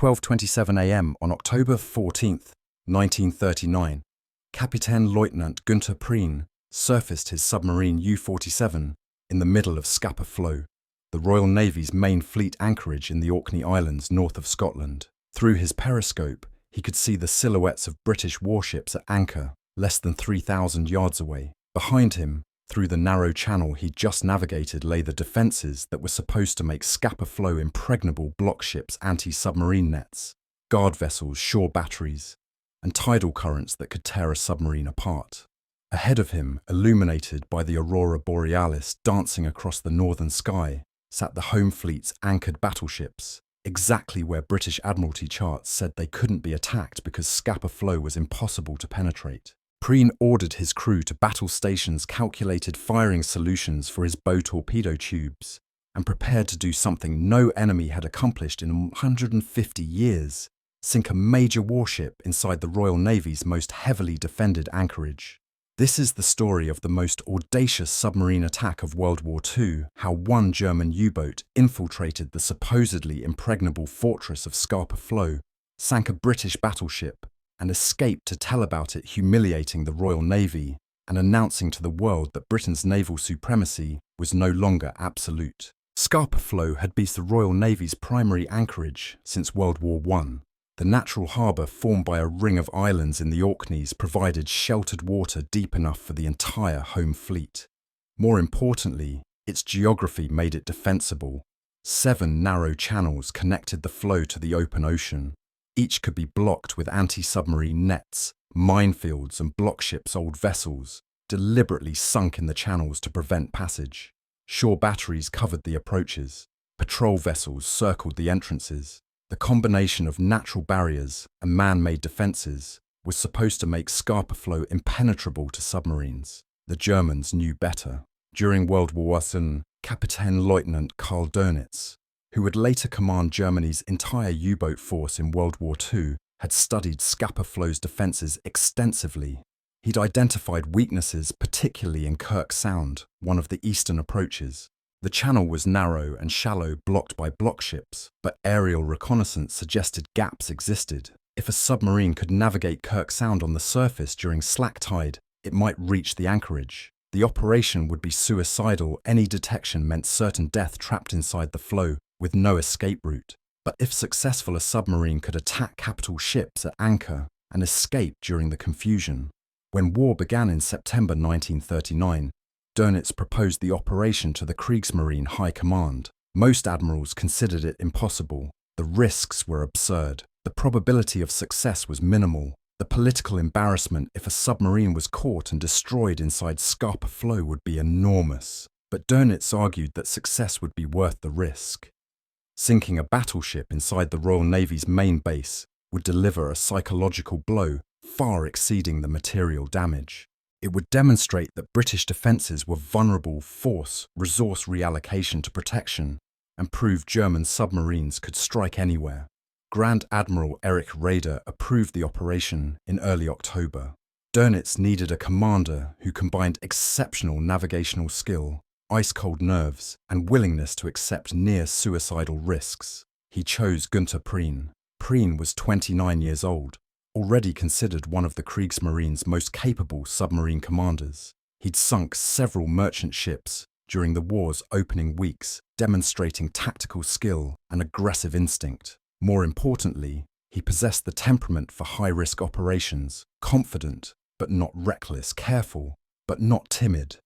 12:27 a.m. on October 14, 1939, Captain Lieutenant Günther Prien surfaced his submarine U-47 in the middle of Scapa Flow, the Royal Navy's main fleet anchorage in the Orkney Islands north of Scotland. Through his periscope, he could see the silhouettes of British warships at anchor, less than 3,000 yards away. Behind him, through the narrow channel he'd just navigated, lay the defences that were supposed to make Scapa Flow impregnable blockships anti-submarine nets, guard vessels, shore batteries, and tidal currents that could tear a submarine apart. Ahead of him, illuminated by the aurora borealis dancing across the northern sky, sat the home fleet's anchored battleships, exactly where British Admiralty charts said they couldn't be attacked because Scapa Flow was impossible to penetrate. Prien ordered his crew to battle stations calculated firing solutions for his bow torpedo tubes and prepared to do something no enemy had accomplished in 150 years, sink a major warship inside the Royal Navy's most heavily defended anchorage. This is the story of the most audacious submarine attack of World War II, how one German U-boat infiltrated the supposedly impregnable fortress of Scapa Flow, sank a British battleship, and escaped to tell about it, humiliating the Royal Navy and announcing to the world that Britain's naval supremacy was no longer absolute. Scapa Flow had been the Royal Navy's primary anchorage since World War I. The natural harbour formed by a ring of islands in the Orkneys provided sheltered water deep enough for the entire home fleet. More importantly, its geography made it defensible. 7 narrow channels connected the flow to the open ocean. Each could be blocked with anti-submarine nets, minefields and blockships, old vessels, deliberately sunk in the channels to prevent passage. Shore batteries covered the approaches. Patrol vessels circled the entrances. The combination of natural barriers and man-made defences was supposed to make Scapa Flow impenetrable to submarines. The Germans knew better. During World War I, Captain Lieutenant Karl Dönitz, who would later command Germany's entire U-boat force in World War II, had studied Scapa Flow's defences extensively. He'd identified weaknesses, particularly in Kirk Sound, one of the eastern approaches. The channel was narrow and shallow, blocked by blockships, but aerial reconnaissance suggested gaps existed. If a submarine could navigate Kirk Sound on the surface during slack tide, it might reach the anchorage. The operation would be suicidal. Any detection meant certain death trapped inside the flow, with no escape route. But if successful, a submarine could attack capital ships at anchor and escape during the confusion. When war began in September 1939, Dönitz proposed the operation to the Kriegsmarine High Command. Most admirals considered it impossible. The risks were absurd. The probability of success was minimal. The political embarrassment if a submarine was caught and destroyed inside Scapa Flow would be enormous. But Dönitz argued that success would be worth the risk. Sinking a battleship inside the Royal Navy's main base would deliver a psychological blow far exceeding the material damage. It would demonstrate that British defences were vulnerable, force resource reallocation to protection, and prove German submarines could strike anywhere. Grand Admiral Erich Raeder approved the operation in early October. Dönitz needed a commander who combined exceptional navigational skill, ice-cold nerves, and willingness to accept near-suicidal risks. He chose Günther Prien. Prien was 29 years old, already considered one of the Kriegsmarine's most capable submarine commanders. He'd sunk several merchant ships during the war's opening weeks, demonstrating tactical skill and aggressive instinct. More importantly, he possessed the temperament for high-risk operations, confident but not reckless, careful but not timid,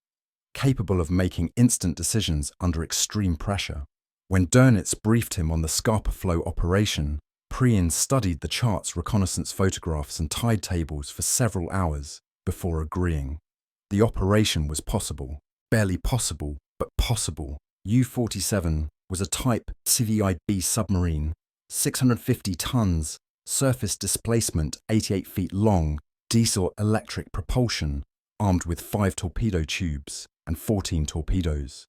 capable of making instant decisions under extreme pressure. When Dönitz briefed him on the Scapa Flow operation, Prien studied the charts, reconnaissance photographs and tide tables for several hours before agreeing. The operation was possible. Barely possible, but possible. U-47 was a Type CVIB submarine, 650 tons, surface displacement 88 feet long, diesel-electric propulsion, armed with 5 torpedo tubes and 14 torpedoes.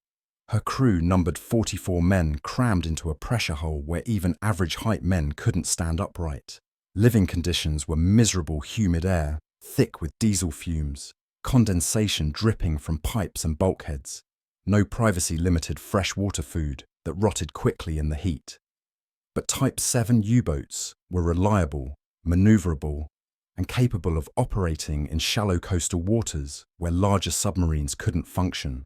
Her crew numbered 44 men crammed into a pressure hole where even average-height men couldn't stand upright. Living conditions were miserable, humid air, thick with diesel fumes, condensation dripping from pipes and bulkheads, no privacy, limited freshwater food that rotted quickly in the heat. But Type 7 U-boats were reliable, maneuverable, and capable of operating in shallow coastal waters where larger submarines couldn't function.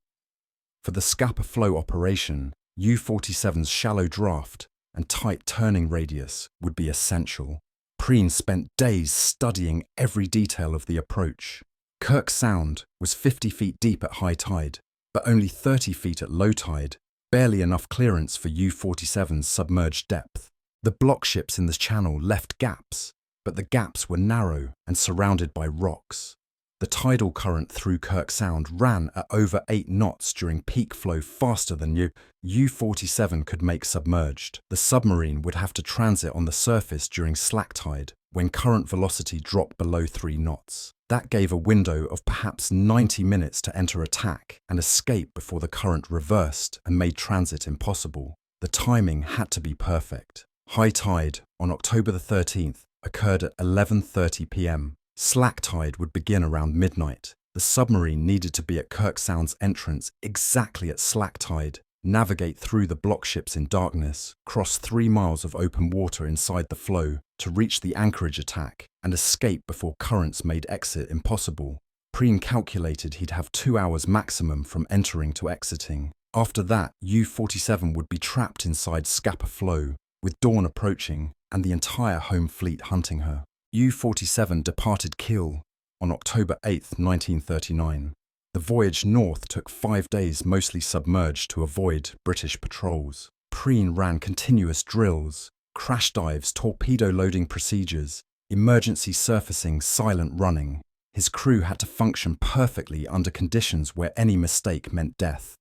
For the Scapa Flow operation, U-47's shallow draft and tight turning radius would be essential. Prien spent days studying every detail of the approach. Kirk Sound was 50 feet deep at high tide, but only 30 feet at low tide, barely enough clearance for U-47's submerged depth. The blockships in the channel left gaps, but the gaps were narrow and surrounded by rocks. The tidal current through Kirk Sound ran at over 8 knots during peak flow, faster than U-47 could make submerged. The submarine would have to transit on the surface during slack tide, when current velocity dropped below 3 knots. That gave a window of perhaps 90 minutes to enter attack and escape before the current reversed and made transit impossible. The timing had to be perfect. High tide on October the 13th occurred at 11:30 p.m. Slack tide would begin around midnight. The submarine needed to be at Kirk Sound's entrance exactly at slack tide, navigate through the blockships in darkness, cross 3 miles of open water inside the flow to reach the anchorage attack, and escape before currents made exit impossible. Prien calculated he'd have 2 hours maximum from entering to exiting. After that, U-47 would be trapped inside Scapa Flow, with dawn approaching and the entire home fleet hunting her. U-47 departed Kiel on October 8, 1939. The voyage north took 5 days, mostly submerged, to avoid British patrols. Prien ran continuous drills, crash dives, torpedo loading procedures, emergency surfacing, silent running. His crew had to function perfectly under conditions where any mistake meant death.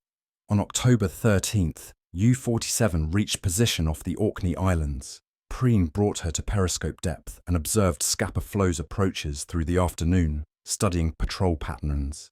On October 13th, U-47 reached position off the Orkney Islands. Prien brought her to periscope depth and observed Scapa Flow's approaches through the afternoon, studying patrol patterns,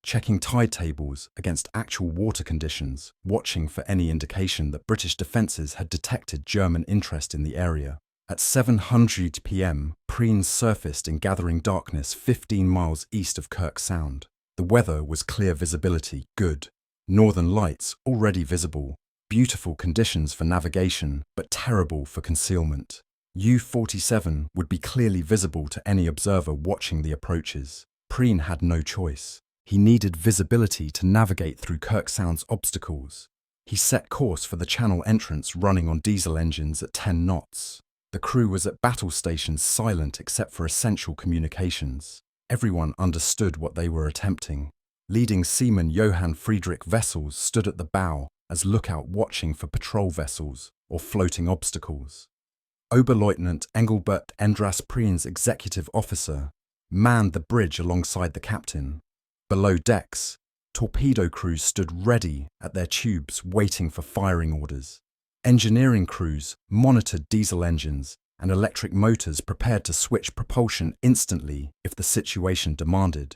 checking tide tables against actual water conditions, watching for any indication that British defences had detected German interest in the area. At 7:00 p.m, Prien surfaced in gathering darkness 15 miles east of Kirk Sound. The weather was clear visibility, good. Northern lights already visible. Beautiful conditions for navigation, but terrible for concealment. U-47 would be clearly visible to any observer watching the approaches. Prien had no choice. He needed visibility to navigate through Kirk Sound's obstacles. He set course for the channel entrance, running on diesel engines at 10 knots. The crew was at battle stations, silent except for essential communications. Everyone understood what they were attempting. Leading seaman Johann Friedrich Wessels stood at the bow as lookout, watching for patrol vessels or floating obstacles. Oberleutnant Engelbert Endras, Prien's executive officer, manned the bridge alongside the captain. Below decks, torpedo crews stood ready at their tubes, waiting for firing orders. Engineering crews monitored diesel engines and electric motors, prepared to switch propulsion instantly if the situation demanded.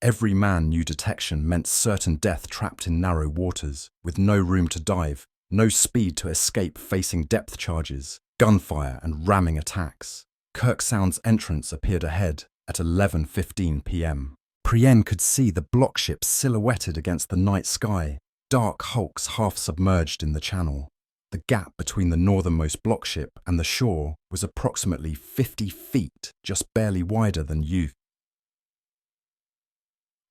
Every man knew detection meant certain death trapped in narrow waters, with no room to dive, no speed to escape, facing depth charges, gunfire and ramming attacks. Kirk Sound's entrance appeared ahead at 11:15 p.m. Prien could see the blockships silhouetted against the night sky, dark hulks half submerged in the channel. The gap between the northernmost blockship and the shore was approximately 50 feet, just barely wider than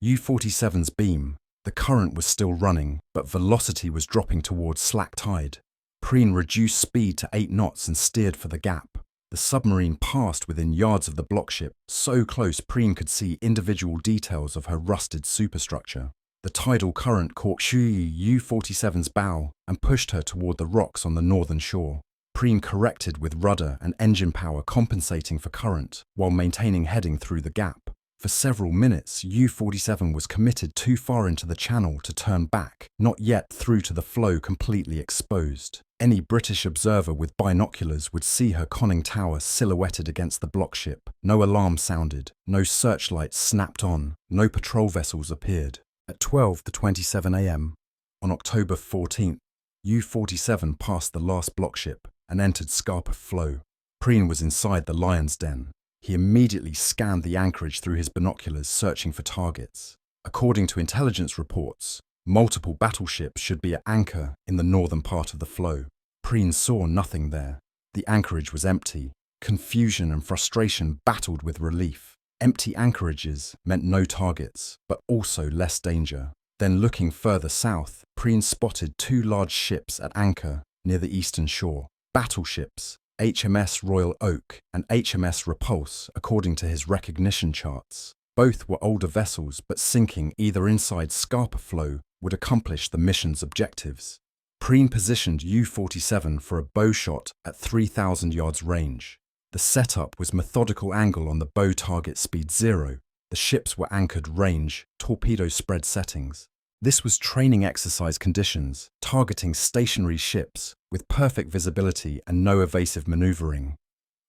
U-47's beam. The current was still running, but velocity was dropping towards slack tide. Prien reduced speed to 8 knots and steered for the gap. The submarine passed within yards of the blockship, so close Prien could see individual details of her rusted superstructure. The tidal current caught U-47's bow and pushed her toward the rocks on the northern shore. Prien corrected with rudder and engine power, compensating for current, while maintaining heading through the gap. For several minutes, U-47 was committed too far into the channel to turn back, not yet through to the flow completely exposed. Any British observer with binoculars would see her conning tower silhouetted against the blockship. No alarm sounded, no searchlights snapped on, no patrol vessels appeared. At 12:27 a.m. on October 14th, U-47 passed the last blockship and entered Scapa Flow. Prien was inside the lion's den. He immediately scanned the anchorage through his binoculars, searching for targets. According to intelligence reports, multiple battleships should be at anchor in the northern part of the flow. Prien saw nothing there. The anchorage was empty. Confusion and frustration battled with relief. Empty anchorages meant no targets, but also less danger. Then looking further south, Prien spotted two large ships at anchor near the eastern shore. Battleships, HMS Royal Oak and HMS Repulse, according to his recognition charts. Both were older vessels, but sinking either inside Scapa Flow would accomplish the mission's objectives. Prien positioned U-47 for a bow shot at 3,000 yards range. The setup was methodical angle on the bow target speed 0. The ships were anchored range, torpedo spread settings. This was training exercise conditions, targeting stationary ships with perfect visibility and no evasive maneuvering.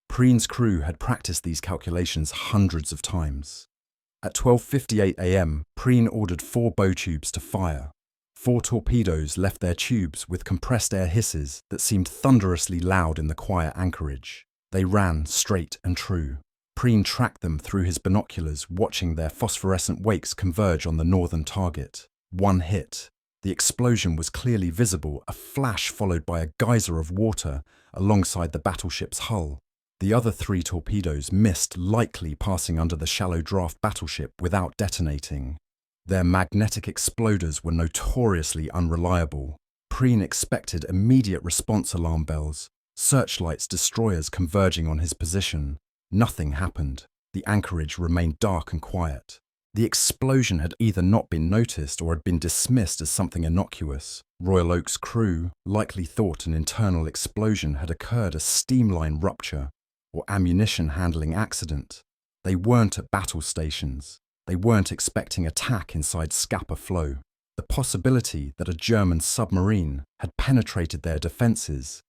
Prien's crew had practiced these calculations hundreds of times. At 12:58 a.m., Prien ordered 4 bow tubes to fire. 4 torpedoes left their tubes with compressed air hisses that seemed thunderously loud in the quiet anchorage. They ran straight and true. Prien tracked them through his binoculars, watching their phosphorescent wakes converge on the northern target. One hit. The explosion was clearly visible, a flash followed by a geyser of water alongside the battleship's hull. The other 3 torpedoes missed, likely passing under the shallow draft battleship without detonating. Their magnetic exploders were notoriously unreliable. Prien expected immediate response alarm bells, searchlights, destroyers converging on his position. Nothing happened. The anchorage remained dark and quiet. The explosion had either not been noticed or had been dismissed as something innocuous. Royal Oak's crew likely thought an internal explosion had occurred, a steamline rupture, or ammunition handling accident. They weren't at battle stations. They weren't expecting attack inside Scapa Flow. The possibility that a German submarine had penetrated their defences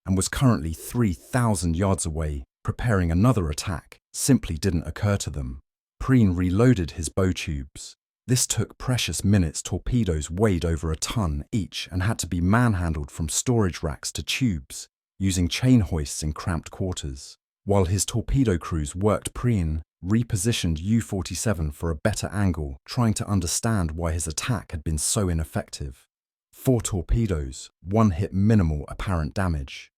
and was currently 3,000 yards away, preparing another attack, simply didn't occur to them. Prien reloaded his bow tubes. This took precious minutes. Torpedoes weighed over a ton each and had to be manhandled from storage racks to tubes, using chain hoists in cramped quarters. While his torpedo crews worked, Prien repositioned U-47 for a better angle, trying to understand why his attack had been so ineffective. 4 torpedoes, 1 hit, minimal apparent damage.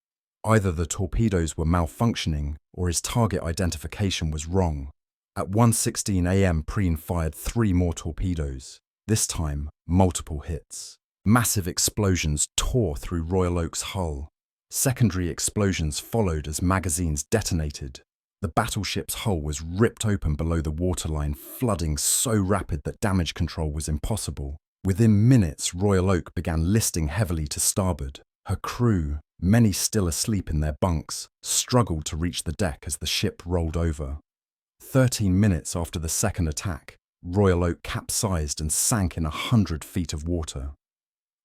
Either the torpedoes were malfunctioning or his target identification was wrong. At 1:16 a.m. Prien fired 3 more torpedoes, this time multiple hits. Massive explosions tore through Royal Oak's hull. Secondary explosions followed as magazines detonated. The battleship's hull was ripped open below the waterline, flooding so rapid that damage control was impossible. Within minutes, Royal Oak began listing heavily to starboard. Her crew, many still asleep in their bunks, struggled to reach the deck as the ship rolled over. 13 minutes after the second attack, Royal Oak capsized and sank in 100 feet of water.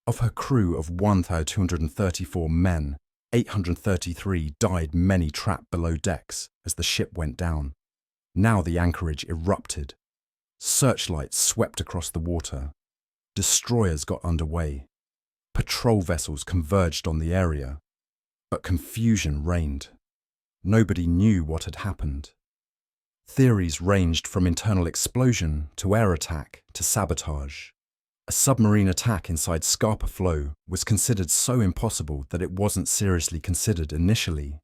Of her crew of 1,234 men, 833 died, many trapped below decks as the ship went down. Now the anchorage erupted. Searchlights swept across the water. Destroyers got underway. Patrol vessels converged on the area. But confusion reigned. Nobody knew what had happened. Theories ranged from internal explosion to air attack to sabotage. A submarine attack inside Scapa Flow was considered so impossible that it wasn't seriously considered initially.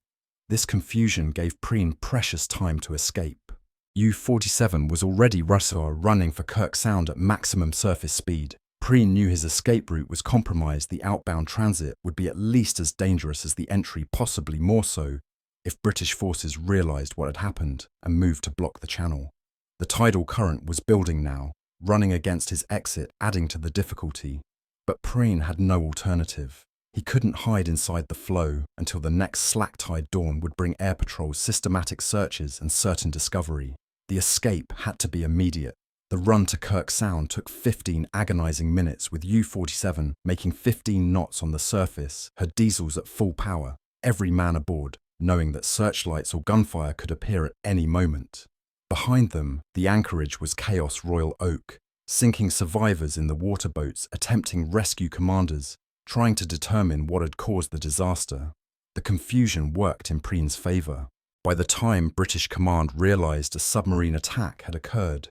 This confusion gave Prien precious time to escape. U-47 was already running for Kirk Sound at maximum surface speed. Prien knew his escape route was compromised. The outbound transit would be at least as dangerous as the entry, possibly more so, if British forces realised what had happened and moved to block the channel. The tidal current was building now, running against his exit, adding to the difficulty. But Prien had no alternative. He couldn't hide inside the flow until the next slack tide dawn would bring air patrols, systematic searches and certain discovery. The escape had to be immediate. The run to Kirk Sound took 15 agonizing minutes, with U-47 making 15 knots on the surface, her diesels at full power, every man aboard, knowing that searchlights or gunfire could appear at any moment. Behind them, the anchorage was Chaos Royal Oak, sinking survivors in the water boats, attempting rescue commanders, trying to determine what had caused the disaster. The confusion worked in Prien's favour. By the time British command realised a submarine attack had occurred,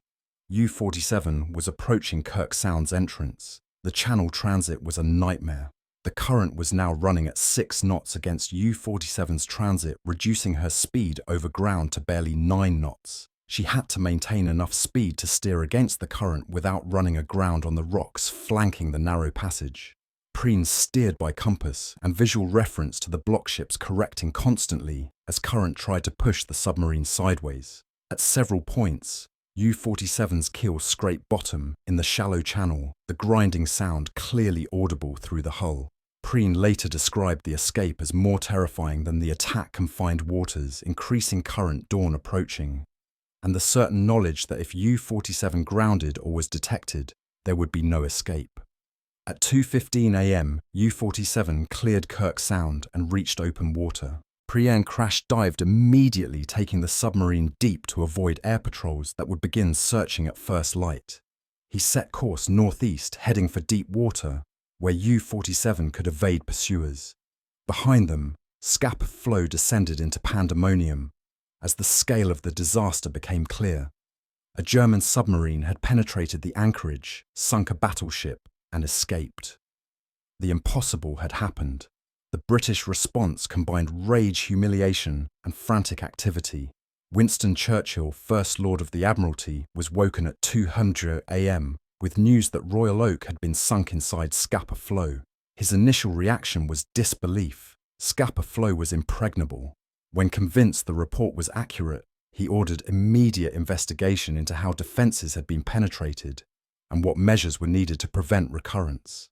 U-47 was approaching Kirk Sound's entrance. The channel transit was a nightmare. The current was now running at 6 knots against U-47's transit, reducing her speed over ground to barely 9 knots. She had to maintain enough speed to steer against the current without running aground on the rocks flanking the narrow passage. Prien steered by compass and visual reference to the blockships correcting constantly as current tried to push the submarine sideways. At several points, U-47's keel scraped bottom in the shallow channel, the grinding sound clearly audible through the hull. Prien later described the escape as more terrifying than the attack confined waters, increasing current dawn approaching, and the certain knowledge that if U-47 grounded or was detected, there would be no escape. At 2:15 a.m., U-47 cleared Kirk Sound and reached open water. Prien crash-dived immediately, taking the submarine deep to avoid air patrols that would begin searching at first light. He set course northeast, heading for deep water, where U-47 could evade pursuers. Behind them, Scapa Flow descended into pandemonium as the scale of the disaster became clear. A German submarine had penetrated the anchorage, sunk a battleship, and escaped. The impossible had happened. The British response combined rage, humiliation, and frantic activity. Winston Churchill, First Lord of the Admiralty, was woken at 2:00 a.m. with news that Royal Oak had been sunk inside Scapa Flow. His initial reaction was disbelief. Scapa Flow was impregnable. When convinced the report was accurate, he ordered immediate investigation into how defences had been penetrated and what measures were needed to prevent recurrence.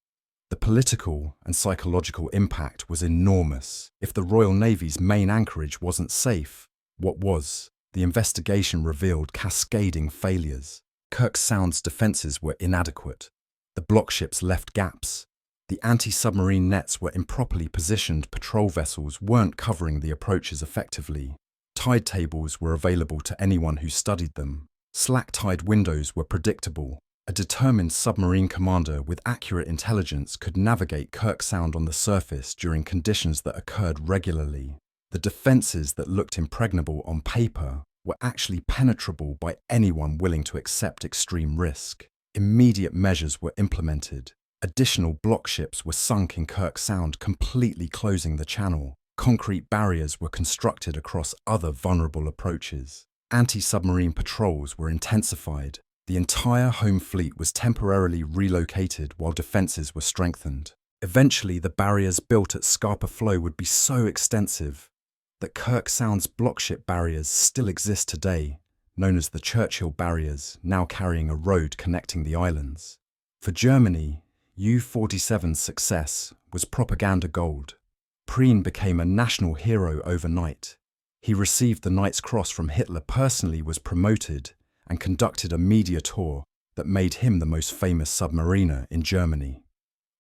The political and psychological impact was enormous. If the Royal Navy's main anchorage wasn't safe, what was? The investigation revealed cascading failures. Kirk Sound's defences were inadequate. The blockships left gaps. The anti-submarine nets were improperly positioned. Patrol vessels weren't covering the approaches effectively. Tide tables were available to anyone who studied them. Slack tide windows were predictable. A determined submarine commander with accurate intelligence could navigate Kirk Sound on the surface during conditions that occurred regularly. The defences that looked impregnable on paper were actually penetrable by anyone willing to accept extreme risk. Immediate measures were implemented. Additional blockships were sunk in Kirk Sound, completely closing the channel. Concrete barriers were constructed across other vulnerable approaches. Anti-submarine patrols were intensified. The entire home fleet was temporarily relocated while defences were strengthened. Eventually, the barriers built at Scapa Flow would be so extensive that Kirk Sound's blockship barriers still exist today, known as the Churchill Barriers, now carrying a road connecting the islands. For Germany, U-47's success was propaganda gold. Prien became a national hero overnight. He received the Knight's Cross from Hitler personally, was promoted, and conducted a media tour that made him the most famous submariner in Germany.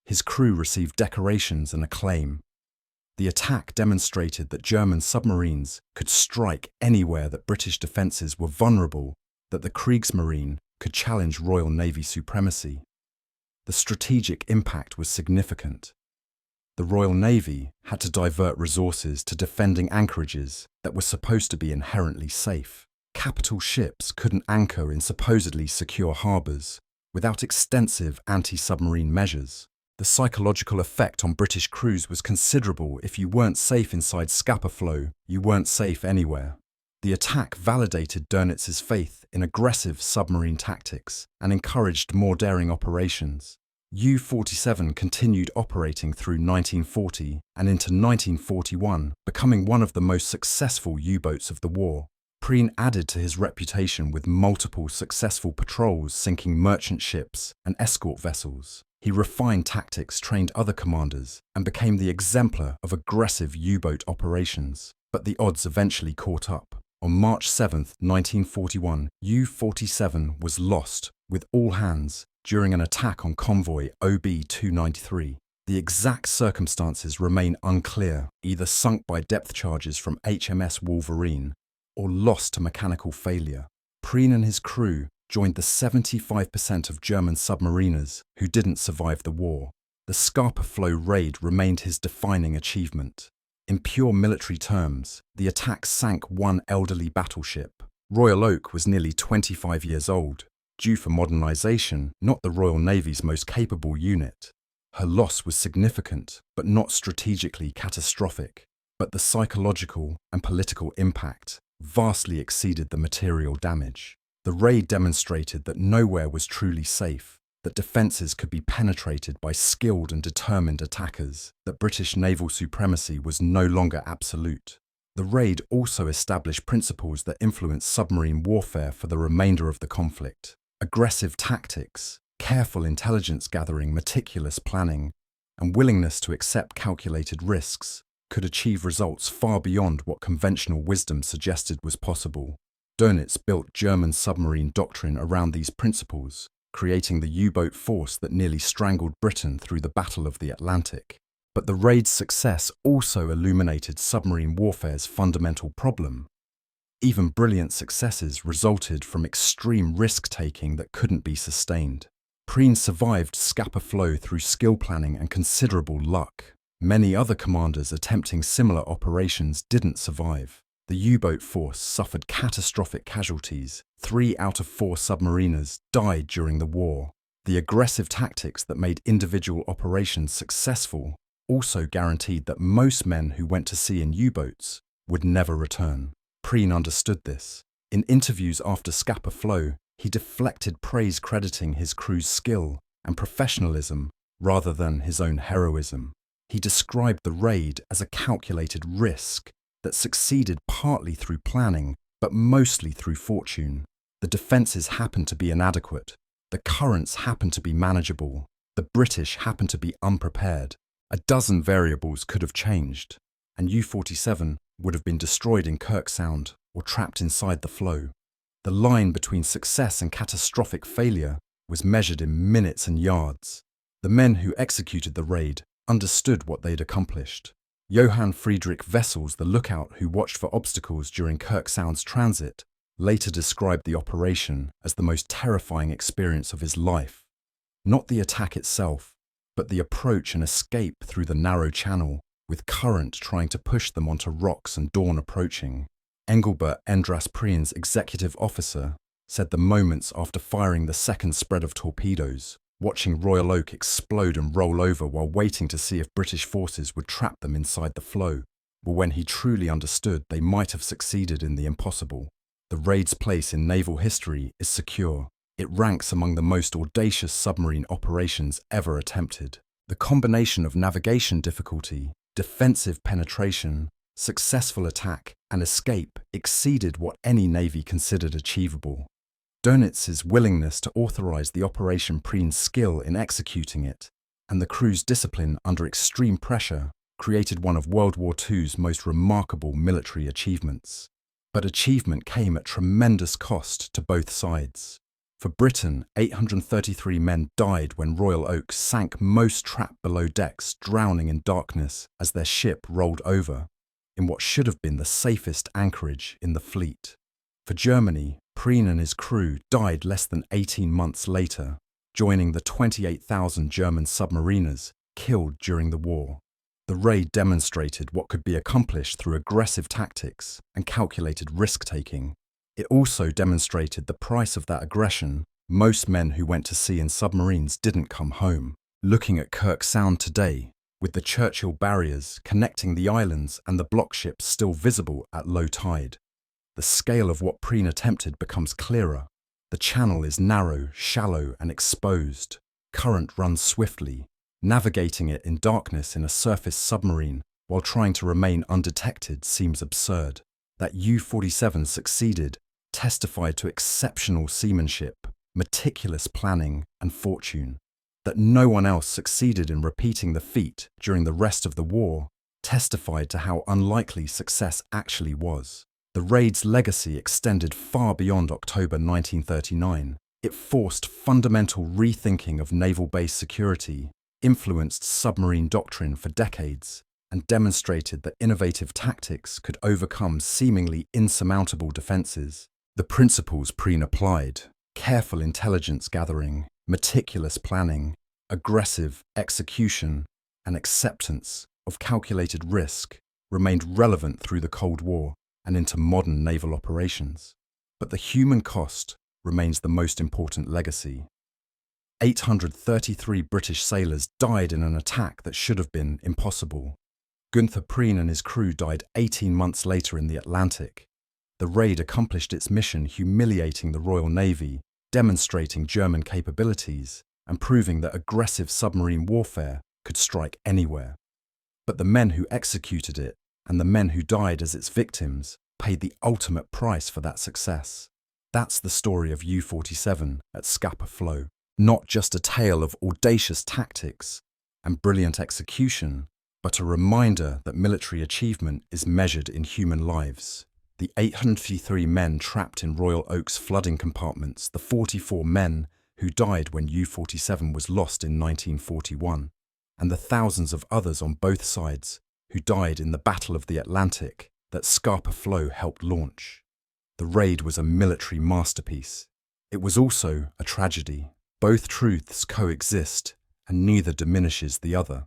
His crew received decorations and acclaim. The attack demonstrated that German submarines could strike anywhere, that British defences were vulnerable, that the Kriegsmarine could challenge Royal Navy supremacy. The strategic impact was significant. The Royal Navy had to divert resources to defending anchorages that were supposed to be inherently safe. Capital ships couldn't anchor in supposedly secure harbours without extensive anti-submarine measures. The psychological effect on British crews was considerable. If you weren't safe inside Scapa Flow, you weren't safe anywhere. The attack validated Dönitz's faith in aggressive submarine tactics and encouraged more daring operations. U-47 continued operating through 1940 and into 1941, becoming one of the most successful U-boats of the war. Prien added to his reputation with multiple successful patrols, sinking merchant ships and escort vessels. He refined tactics, trained other commanders, and became the exemplar of aggressive U-boat operations. But the odds eventually caught up. On March 7, 1941, U-47 was lost with all hands during an attack on convoy OB-293. The exact circumstances remain unclear, either sunk by depth charges from HMS Wolverine or lost to mechanical failure. Prien and his crew joined the 75% of German submariners who didn't survive the war. The Scapa Flow raid remained his defining achievement. In pure military terms, the attack sank one elderly battleship. Royal Oak was nearly 25 years old, due for modernisation, not the Royal Navy's most capable unit. Her loss was significant, but not strategically catastrophic. But the psychological and political impact vastly exceeded the material damage. The raid demonstrated that nowhere was truly safe, that defences could be penetrated by skilled and determined attackers, that British naval supremacy was no longer absolute. The raid also established principles that influenced submarine warfare for the remainder of the conflict. Aggressive tactics, careful intelligence gathering, meticulous planning, and willingness to accept calculated risks could achieve results far beyond what conventional wisdom suggested was possible. Dönitz built German submarine doctrine around these principles, creating the U-boat force that nearly strangled Britain through the Battle of the Atlantic. But the raid's success also illuminated submarine warfare's fundamental problem. Even brilliant successes resulted from extreme risk-taking that couldn't be sustained. Prien survived Scapa Flow through skill planning and considerable luck. Many other commanders attempting similar operations didn't survive. The U-boat force suffered catastrophic casualties. 3 out of 4 submariners died during the war. The aggressive tactics that made individual operations successful also guaranteed that most men who went to sea in U-boats would never return. Prien understood this. In interviews after Scapa Flow, he deflected praise crediting his crew's skill and professionalism rather than his own heroism. He described the raid as a calculated risk that succeeded partly through planning, but mostly through fortune. The defences happened to be inadequate. The currents happened to be manageable. The British happened to be unprepared. A dozen variables could have changed, and U-47 would have been destroyed in Kirk Sound or trapped inside the flow. The line between success and catastrophic failure was measured in minutes and yards. The men who executed the raid understood what they'd accomplished. Johann Friedrich Wessels, the lookout who watched for obstacles during Kirk Sound's transit, later described the operation as the most terrifying experience of his life. Not the attack itself, but the approach and escape through the narrow channel, with current trying to push them onto rocks and dawn approaching. Engelbert Endras Prien's executive officer said the moments after firing the second spread of torpedoes, watching Royal Oak explode and roll over while waiting to see if British forces would trap them inside the flow, were when he truly understood they might have succeeded in the impossible. The raid's place in naval history is secure. It ranks among the most audacious submarine operations ever attempted. The combination of navigation difficulty, defensive penetration, successful attack, and escape exceeded what any navy considered achievable. Dönitz's willingness to authorize the operation, Prien's skill in executing it, and the crew's discipline under extreme pressure created one of World War II's most remarkable military achievements. But achievement came at tremendous cost to both sides. For Britain, 833 men died when Royal Oak sank, most trapped below decks, drowning in darkness as their ship rolled over in what should have been the safest anchorage in the fleet. For Germany, Prien and his crew died less than 18 months later, joining the 28,000 German submariners killed during the war. The raid demonstrated what could be accomplished through aggressive tactics and calculated risk-taking. It also demonstrated the price of that aggression. Most men who went to sea in submarines didn't come home. Looking at Kirk Sound today, with the Churchill barriers connecting the islands and the blockships still visible at low tide, the scale of what Prien attempted becomes clearer. The channel is narrow, shallow, and exposed. Current runs swiftly. Navigating it in darkness in a surface submarine while trying to remain undetected seems absurd. That U-47 succeeded testified to exceptional seamanship, meticulous planning, and fortune. That no one else succeeded in repeating the feat during the rest of the war testified to how unlikely success actually was. The raid's legacy extended far beyond October 1939. It forced fundamental rethinking of naval base security, influenced submarine doctrine for decades, and demonstrated that innovative tactics could overcome seemingly insurmountable defenses. The principles Prien applied, careful intelligence gathering, meticulous planning, aggressive execution, and acceptance of calculated risk, remained relevant through the Cold War and into modern naval operations. But the human cost remains the most important legacy. 833 British sailors died in an attack that should have been impossible. Günther Prien and his crew died 18 months later in the Atlantic. The raid accomplished its mission, humiliating the Royal Navy, demonstrating German capabilities, and proving that aggressive submarine warfare could strike anywhere. But the men who executed it, and the men who died as its victims, paid the ultimate price for that success. That's the story of U-47 at Scapa Flow. Not just a tale of audacious tactics and brilliant execution, but a reminder that military achievement is measured in human lives. The 853 men trapped in Royal Oak's flooding compartments, the 44 men who died when U-47 was lost in 1941, and the thousands of others on both sides who died in the Battle of the Atlantic that Scapa Flow helped launch. The raid was a military masterpiece. It was also a tragedy. Both truths coexist, and neither diminishes the other.